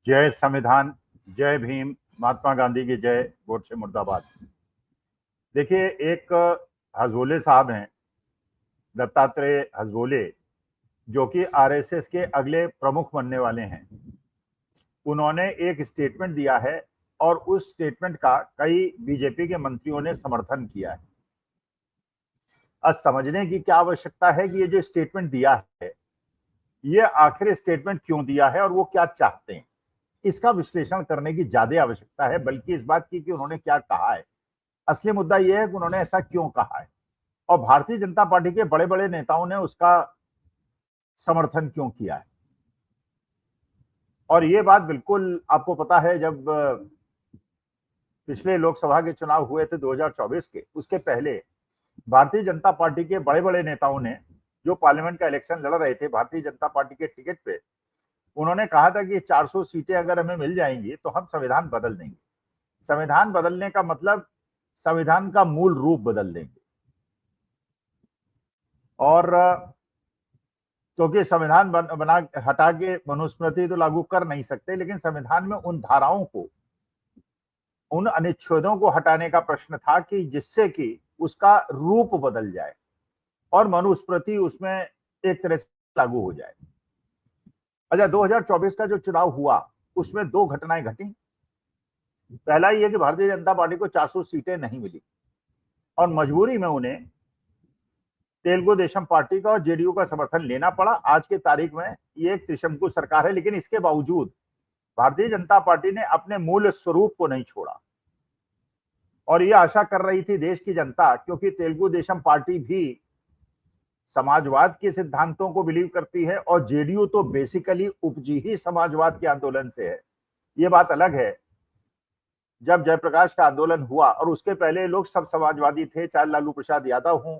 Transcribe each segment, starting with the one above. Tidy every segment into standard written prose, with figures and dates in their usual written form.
जय संविधान, जय भीम, महात्मा गांधी की जय, गोडसे मुर्दाबाद। देखिए, एक हजबोले साहब हैं, दत्तात्रेय हजबोले, जो कि आरएसएस के अगले प्रमुख बनने वाले हैं। उन्होंने एक स्टेटमेंट दिया है और उस स्टेटमेंट का कई बीजेपी के मंत्रियों ने समर्थन किया है। अब समझने की क्या आवश्यकता है कि ये जो स्टेटमेंट दिया है, ये आखिर स्टेटमेंट क्यों दिया है और वो क्या चाहते हैं, इसका विश्लेषण करने की ज्यादा आवश्यकता है, बल्कि इस बात की कि उन्होंने क्या कहा है। असली मुद्दा यह है कि उन्होंने ऐसा क्यों कहा है और भारतीय जनता पार्टी के बड़े बड़े नेताओं ने उसका समर्थन क्यों किया है। और ये बात बिल्कुल आपको पता है, जब पिछले लोकसभा के चुनाव हुए थे 2024 के, उसके पहले भारतीय जनता पार्टी के बड़े बड़े नेताओं ने, जो पार्लियामेंट का इलेक्शन लड़ रहे थे भारतीय जनता पार्टी के टिकट पे, उन्होंने कहा था कि 400 सीटें अगर हमें मिल जाएंगी तो हम संविधान बदल देंगे। संविधान बदलने का मतलब संविधान का मूल रूप बदल देंगे। और क्योंकि संविधान बना हटा के मनुस्मृति तो लागू कर नहीं सकते, लेकिन संविधान में उन धाराओं को, उन अनुच्छेदों को हटाने का प्रश्न था कि जिससे कि उसका रूप बदल जाए और मनुस्मृति उसमें एक तरह से लागू हो जाए। अच्छा, 2024 का जो चुनाव हुआ उसमें दो घटनाएं घटी। पहला ये कि भारतीय जनता पार्टी को 400 सीटें नहीं मिली और मजबूरी में उन्हें तेलुगु देशम पार्टी का और जेडीयू का समर्थन लेना पड़ा। आज की तारीख में ये एक त्रिशंकु सरकार है, लेकिन इसके बावजूद भारतीय जनता पार्टी ने अपने मूल स्वरूप को नहीं छोड़ा और ये आशा कर रही थी देश की जनता, क्योंकि तेलुगु देशम पार्टी भी समाजवाद के सिद्धांतों को बिलीव करती है और जेडीयू तो बेसिकली उपजी ही समाजवाद के आंदोलन से है। ये बात अलग है, जब जयप्रकाश का आंदोलन हुआ और उसके पहले लोग सब समाजवादी थे, चाहे लालू प्रसाद यादव हों,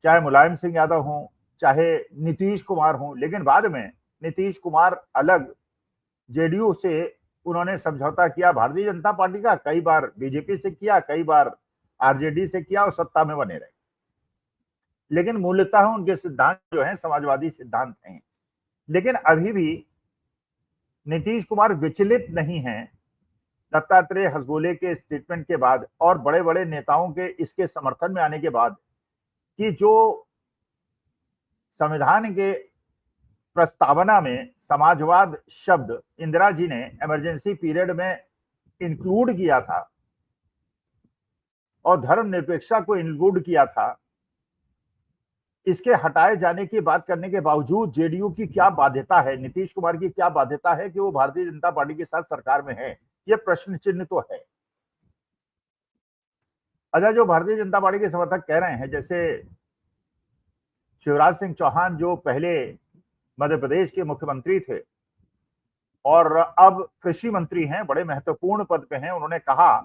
चाहे मुलायम सिंह यादव हों, चाहे नीतीश कुमार हों, लेकिन बाद में नीतीश कुमार अलग जेडीयू से उन्होंने समझौता किया भारतीय जनता पार्टी का, कई बार बीजेपी से किया, कई बार आरजेडी से किया और सत्ता में बने रहे। लेकिन मूलतः उनके सिद्धांत जो हैं समाजवादी सिद्धांत हैं। लेकिन अभी भी नीतीश कुमार विचलित नहीं है दत्तात्रेय हसबोले के स्टेटमेंट के बाद और बड़े बड़े नेताओं के इसके समर्थन में आने के बाद कि जो संविधान के प्रस्तावना में समाजवाद शब्द इंदिरा जी ने इमरजेंसी पीरियड में इंक्लूड किया था और धर्मनिरपेक्षता को इंक्लूड किया था, इसके हटाए जाने की बात करने के बावजूद जेडीयू की क्या बाध्यता है, नीतीश कुमार की क्या बाध्यता है कि वो भारतीय जनता पार्टी के साथ सरकार में है, ये प्रश्न चिन्ह तो है। अच्छा, जो भारतीय जनता पार्टी के समर्थक कह रहे हैं, जैसे शिवराज सिंह चौहान जो पहले मध्य प्रदेश के मुख्यमंत्री थे और अब कृषि मंत्री हैं, बड़े महत्वपूर्ण पद पे हैं, उन्होंने कहा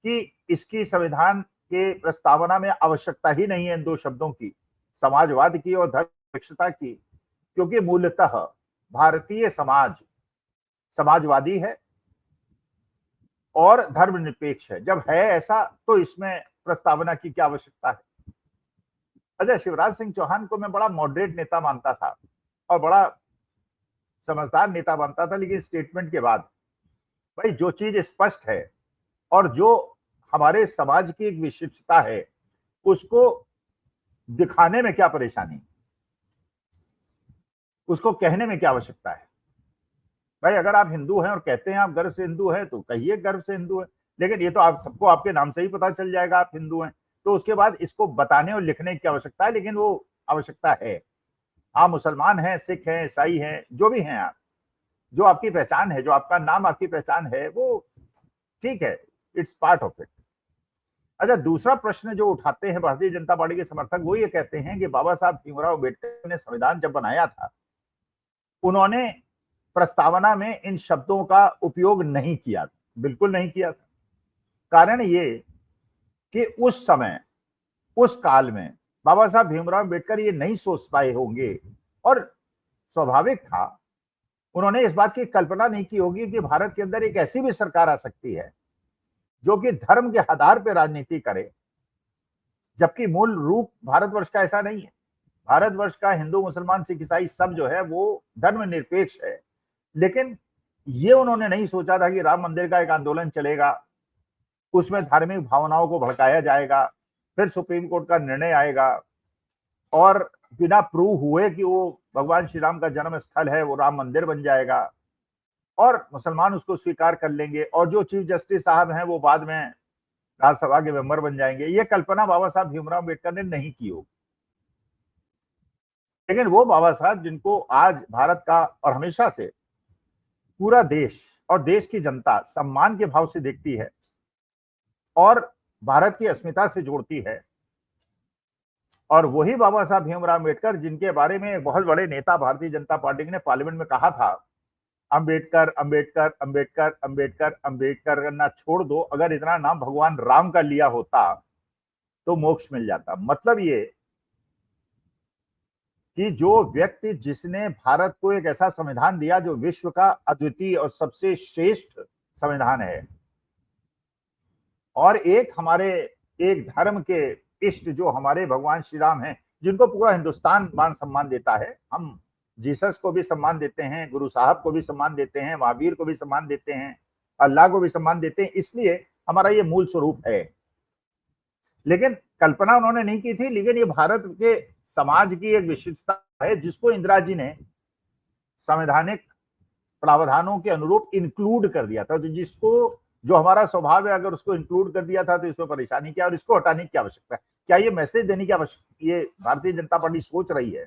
कि इसकी संविधान के प्रस्तावना में आवश्यकता ही नहीं है इन दो शब्दों की, समाजवाद की और धर्मनिरपेक्षता की, क्योंकि मूलतः भारतीय समाज समाजवादी है और धर्मनिरपेक्ष है। जब है ऐसा तो इसमें प्रस्तावना की क्या आवश्यकता है। अच्छा, शिवराज सिंह चौहान को मैं बड़ा मॉडरेट नेता मानता था और बड़ा समझदार नेता मानता था, लेकिन स्टेटमेंट के बाद भाई जो चीज स्पष्ट है और जो हमारे समाज की एक विशिष्टता है उसको दिखाने में क्या परेशानी, उसको कहने में क्या आवश्यकता है। भाई अगर आप हिंदू हैं और कहते हैं आप गर्व से हिंदू हैं तो कहिए गर्व से हिंदू है, लेकिन ये तो आप सबको आपके नाम से ही पता चल जाएगा आप हिंदू हैं, तो उसके बाद इसको बताने और लिखने की आवश्यकता है, लेकिन वो आवश्यकता है। आप मुसलमान हैं, सिख हैं, ईसाई हैं, जो भी हैं आप, जो आपकी पहचान है, जो आपका नाम आपकी पहचान है, वो ठीक है, इट्स पार्ट ऑफ इट। अच्छा, दूसरा प्रश्न जो उठाते हैं भारतीय जनता पार्टी के समर्थक, वो ये कहते हैं कि बाबा साहब भीमराव अम्बेडकर ने संविधान जब बनाया था उन्होंने प्रस्तावना में इन शब्दों का उपयोग नहीं किया था, बिल्कुल नहीं किया था। कारण ये कि उस समय उस काल में बाबा साहब भीमराव अम्बेडकर ये नहीं सोच पाए होंगे और स्वाभाविक था, उन्होंने इस बात की कल्पना नहीं की होगी कि भारत के अंदर एक ऐसी भी सरकार आ सकती है जो कि धर्म के आधार पर राजनीति करे, जबकि मूल रूप भारतवर्ष का ऐसा नहीं है। भारतवर्ष का हिंदू मुसलमान सिख ईसाई सब जो है वो धर्मनिरपेक्ष है, लेकिन ये उन्होंने नहीं सोचा था कि राम मंदिर का एक आंदोलन चलेगा, उसमें धार्मिक भावनाओं को भड़काया जाएगा, फिर सुप्रीम कोर्ट का निर्णय आएगा और बिना प्रूव हुए कि वो भगवान श्री राम का जन्म स्थल है वो राम मंदिर बन जाएगा और मुसलमान उसको स्वीकार कर लेंगे और जो चीफ जस्टिस साहब हैं वो बाद में राज्यसभा के मेंबर बन जाएंगे। ये कल्पना बाबा साहब भीमराव अम्बेडकर ने नहीं की होगी, लेकिन वो बाबा साहब जिनको आज भारत का और हमेशा से पूरा देश और देश की जनता सम्मान के भाव से देखती है और भारत की अस्मिता से जोड़ती है, और वही बाबा साहब भीमराव अम्बेडकर जिनके बारे में एक बहुत बड़े नेता भारतीय जनता पार्टी ने पार्लियामेंट में कहा था, अंबेडकर अंबेडकर अंबेडकर अंबेडकर अंबेडकर करना छोड़ दो, अगर इतना नाम भगवान राम का लिया होता तो मोक्ष मिल जाता। मतलब ये कि जो व्यक्ति जिसने भारत को एक ऐसा संविधान दिया जो विश्व का अद्वितीय और सबसे श्रेष्ठ संविधान है, और एक हमारे एक धर्म के इष्ट जो हमारे भगवान श्री राम हैं, जिनको पूरा हिंदुस्तान मान सम्मान देता है, हम जीसस को भी सम्मान देते हैं, गुरु साहब को भी सम्मान देते हैं, महावीर को भी सम्मान देते हैं, अल्लाह को भी सम्मान देते हैं, इसलिए हमारा ये मूल स्वरूप है। लेकिन कल्पना उन्होंने नहीं की थी, लेकिन ये भारत के समाज की एक विशिष्टता है जिसको इंदिरा जी ने संवैधानिक प्रावधानों के अनुरूप इंक्लूड कर दिया था। तो जिसको जो हमारा स्वभाव है अगर उसको इंक्लूड कर दिया था तो इसमें परेशानी क्या, और इसको हटाने की आवश्यकता है क्या, ये मैसेज देने की आवश्यकता ये भारतीय जनता पार्टी सोच रही है।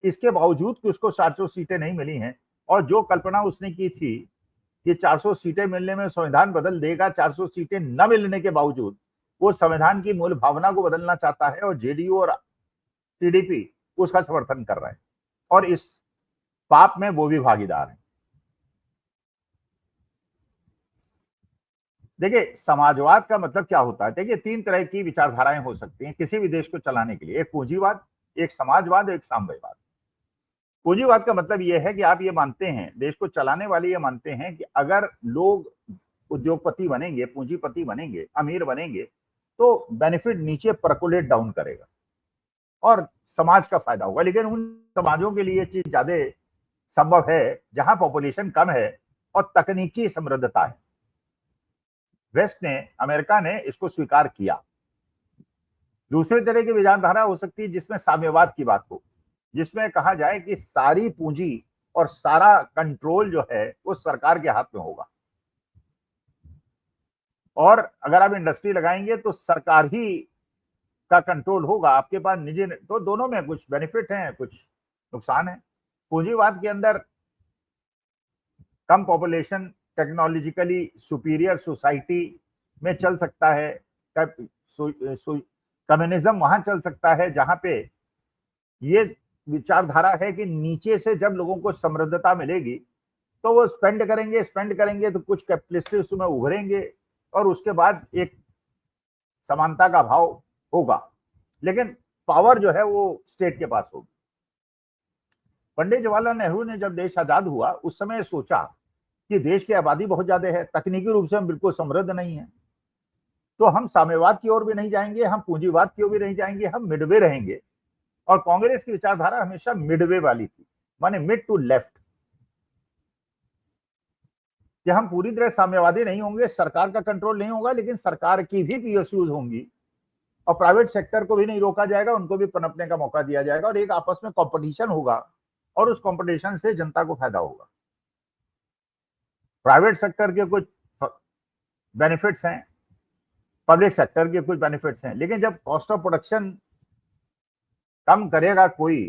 इसके बावजूद कि उसको 400 सीटें नहीं मिली हैं, और जो कल्पना उसने की थी कि 400 सीटें मिलने में संविधान बदल देगा, 400 सीटें न मिलने के बावजूद वो संविधान की मूल भावना को बदलना चाहता है, और जेडीयू और टीडीपी उसका समर्थन कर रहे हैं और इस पाप में वो भी भागीदार हैं। देखिए, समाजवाद का मतलब क्या होता है? देखिए, 3 तरह की विचारधाराएं हो सकती हैं किसी भी देश को चलाने के लिए, एक पूंजीवाद, एक समाजवाद, एक साम्यवाद। पूंजीवाद का मतलब यह है कि आप ये मानते हैं, देश को चलाने वाले ये मानते हैं कि अगर लोग उद्योगपति बनेंगे, पूंजीपति बनेंगे, अमीर बनेंगे, तो बेनिफिट नीचे परकोलेट डाउन करेगा और समाज का फायदा होगा। लेकिन उन समाजों के लिए चीज ज्यादा संभव है जहां पॉपुलेशन कम है और तकनीकी समृद्धता है। वेस्ट ने, अमेरिका ने इसको स्वीकार किया। दूसरे तरह की विचारधारा हो सकती है जिसमें साम्यवाद की बात हो, जिसमें कहा जाए कि सारी पूंजी और सारा कंट्रोल जो है वो सरकार के हाथ में होगा, और अगर आप इंडस्ट्री लगाएंगे तो सरकार ही का कंट्रोल होगा, आपके पास निजी। तो दोनों में कुछ बेनिफिट हैं, कुछ नुकसान है। पूंजीवाद के अंदर कम पॉपुलेशन, टेक्नोलॉजिकली सुपीरियर सोसाइटी में चल सकता है। कम्युनिज्म वहां चल सकता है जहां पे ये विचारधारा है कि नीचे से जब लोगों को समृद्धता मिलेगी तो वो स्पेंड करेंगे तो कुछ कैपिटलिस्ट उसमें उभरेंगे और उसके बाद एक समानता का भाव होगा, लेकिन पावर जो है वो स्टेट के पास होगी। पंडित जवाहरलाल नेहरू ने जब देश आजाद हुआ उस समय सोचा कि देश की आबादी बहुत ज्यादा है, तकनीकी रूप से हम बिल्कुल समृद्ध नहीं है, तो हम साम्यवाद की ओर भी नहीं जाएंगे, हम पूंजीवाद की ओर भी नहीं जाएंगे, हम मिडवे रहेंगे। और कांग्रेस की विचारधारा हमेशा मिडवे वाली थी, माने मिड टू लेफ्ट, कि हम पूरी तरह साम्यवादी नहीं होंगे, सरकार का कंट्रोल नहीं होगा, लेकिन सरकार की भी पीएसयूज होंगी और प्राइवेट सेक्टर को भी नहीं रोका जाएगा, उनको भी पनपने का मौका दिया जाएगा और एक आपस में कंपटीशन होगा और उस कंपटीशन से जनता को फायदा होगा। प्राइवेट सेक्टर के कुछ बेनिफिट्स हैं, पब्लिक सेक्टर के कुछ बेनिफिट्स हैं, लेकिन जब कॉस्ट ऑफ प्रोडक्शन कम करेगा कोई,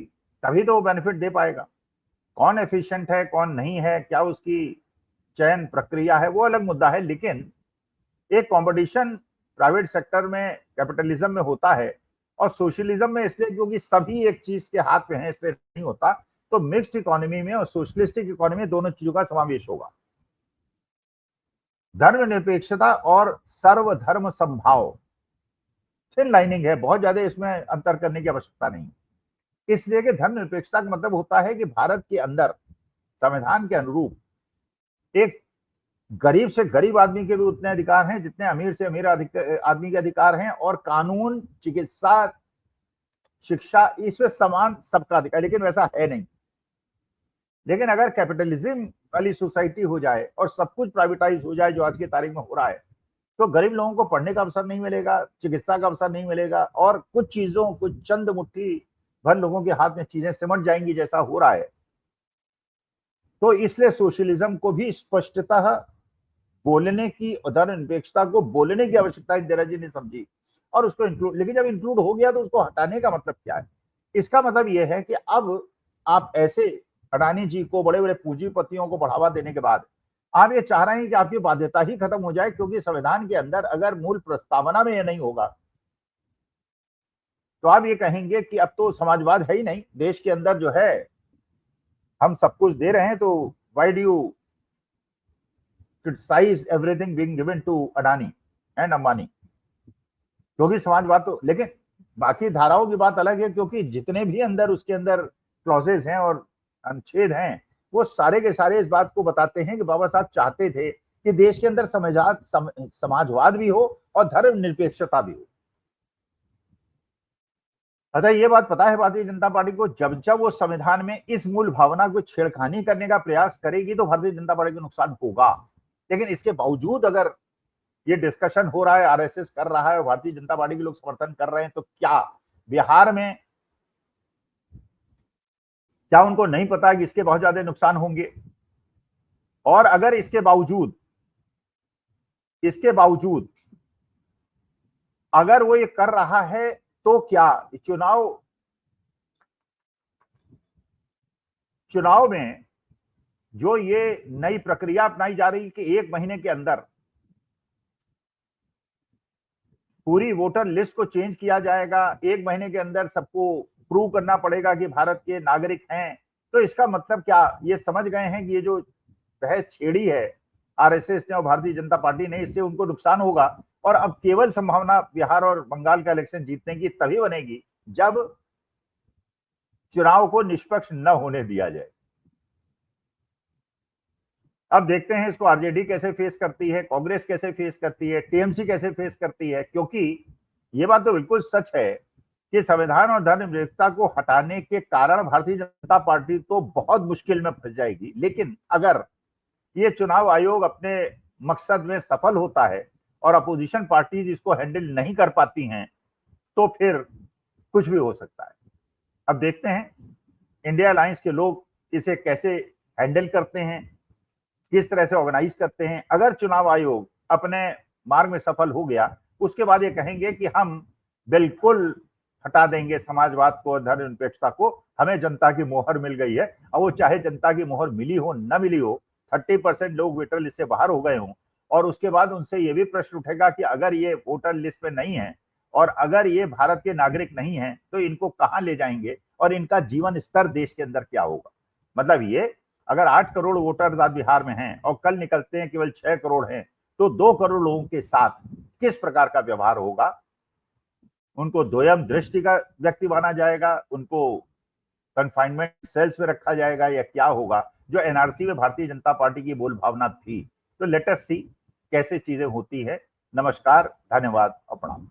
तभी तो वो बेनिफिट दे पाएगा। कौन एफिशिएंट है, कौन नहीं है, क्या उसकी चयन प्रक्रिया है, वो अलग मुद्दा है, लेकिन एक कंपटीशन प्राइवेट सेक्टर में कैपिटलिज्म में होता है और सोशलिज्म में इसलिए क्योंकि सभी एक चीज के हाथ में है इसलिए नहीं होता। तो मिक्स्ड इकोनॉमी में और सोशलिस्टिक इकोनॉमी में दोनों चीजों का समावेश होगा। धर्मनिरपेक्षता और सर्वधर्म समभाव थिन लाइनिंग है, बहुत ज्यादा इसमें अंतर करने की आवश्यकता नहीं, इसलिए कि धर्मनिरपेक्षता का मतलब होता है कि भारत के अंदर संविधान के अनुरूप एक गरीब से गरीब आदमी के भी उतने अधिकार हैं जितने अमीर से अमीर आदमी के अधिकार हैं, और कानून, चिकित्सा, शिक्षा, इसमें समान सबका अधिकार, लेकिन वैसा है नहीं। लेकिन अगर कैपिटलिज्म वाली सोसाइटी हो जाए और सब कुछ प्राइवेटाइज हो जाए जो आज की तारीख में हो रहा है, तो गरीब लोगों को पढ़ने का अवसर नहीं मिलेगा, चिकित्सा का अवसर नहीं मिलेगा, और कुछ चीजों, कुछ चंद मुट्ठी भर लोगों के हाथ में चीजें सिमट जाएंगी जैसा हो रहा है। तो इसलिए सोशलिज्म को भी स्पष्टतः बोलने की, धर्मनिरपेक्षता को बोलने की आवश्यकता इंदिरा जी ने समझी और उसको इंक्लूड, लेकिन जब इंक्लूड हो गया तो उसको हटाने का मतलब क्या है? इसका मतलब यह है कि अब आप ऐसे अडानी जी को, बड़े बड़े पूंजीपतियों को बढ़ावा देने के बाद आप ये चाह रहे हैं कि आपकी बाध्यता ही खत्म हो जाए, क्योंकि संविधान के अंदर अगर मूल प्रस्तावना में यह नहीं होगा तो आप ये कहेंगे कि अब तो समाजवाद है ही नहीं देश के अंदर, जो है हम सब कुछ दे रहे हैं, तो why do you criticise everything being given to Adani and Ambani? क्योंकि समाजवाद तो, लेकिन बाकी धाराओं की बात अलग है, क्योंकि जितने भी अंदर उसके अंदर क्लॉजेज हैं और अनुच्छेद हैं, वो सारे के सारे इस बात को बताते हैं कि बाबा साहब चाहते थे कि देश के अंदर समाजवाद भी हो और धर्मनिरपेक्षता भी हो। अच्छा, ये बात पता है भारतीय जनता पार्टी को, जब जब वो संविधान में इस मूल भावना को छेड़खानी करने का प्रयास करेगी तो भारतीय जनता पार्टी को नुकसान होगा। लेकिन इसके बावजूद अगर ये डिस्कशन हो रहा है, आरएसएस कर रहा है और भारतीय जनता पार्टी के लोग समर्थन कर रहे हैं, तो क्या बिहार में, क्या उनको नहीं पता कि इसके बहुत ज्यादा नुकसान होंगे? और अगर इसके बावजूद अगर वो ये कर रहा है तो क्या चुनाव में जो ये नई प्रक्रिया अपनाई जा रही है कि 1 महीने के अंदर पूरी वोटर लिस्ट को चेंज किया जाएगा, 1 महीने के अंदर सबको प्रूव करना पड़ेगा कि भारत के नागरिक हैं, तो इसका मतलब क्या? ये समझ गए हैं कि ये जो बहस छेड़ी है आरएसएस ने और भारतीय जनता पार्टी ने, इससे उनको नुकसान होगा। और अब केवल संभावना बिहार और बंगाल का इलेक्शन जीतने की तभी बनेगी जब चुनाव को निष्पक्ष न होने दिया जाए। अब देखते हैं इसको आरजेडी कैसे फेस करती है, कांग्रेस कैसे फेस करती है, टीएमसी कैसे फेस करती है, क्योंकि ये बात तो बिल्कुल सच है कि संविधान और धर्मनिरपेक्षता को हटाने के कारण भारतीय जनता पार्टी तो बहुत मुश्किल में फंस जाएगी। लेकिन अगर ये चुनाव आयोग अपने मकसद में सफल होता है और अपोजिशन पार्टीज इसको हैंडल नहीं कर पाती हैं, तो फिर कुछ भी हो सकता है। अब देखते हैं इंडिया अलायंस के लोग इसे कैसे हैंडल करते हैं, किस तरह से ऑर्गेनाइज करते हैं। अगर चुनाव आयोग अपने मार्ग में सफल हो गया, उसके बाद ये कहेंगे कि हम बिल्कुल हटा देंगे समाजवाद को, धर्मनिरपेक्षता को, हमें जनता की मोहर मिल गई है। अब वो चाहे जनता की मोहर मिली हो न मिली हो, 30% लोग वोटर लिस्ट से बाहर हो गए हों, और उसके बाद उनसे ये भी प्रश्न उठेगा कि अगर ये वोटर लिस्ट में नहीं है और अगर ये भारत के नागरिक नहीं है तो इनको कहां ले जाएंगे और इनका जीवन स्तर देश के अंदर क्या होगा? मतलब ये, अगर 8 करोड़ वोटर आज बिहार में हैं और कल निकलते हैं केवल 6 करोड़ हैं, तो 2 करोड़ लोगों के साथ किस प्रकार का व्यवहार होगा? उनको दोयम दृष्टि का व्यक्ति माना जाएगा, उनको कंफाइनमेंट सेल्स में रखा जाएगा, या क्या होगा? जो एनआरसी में भारतीय जनता पार्टी की मूल भावना थी। तो लेट अस सी कैसे चीजें होती है। नमस्कार, धन्यवाद और प्रणाम।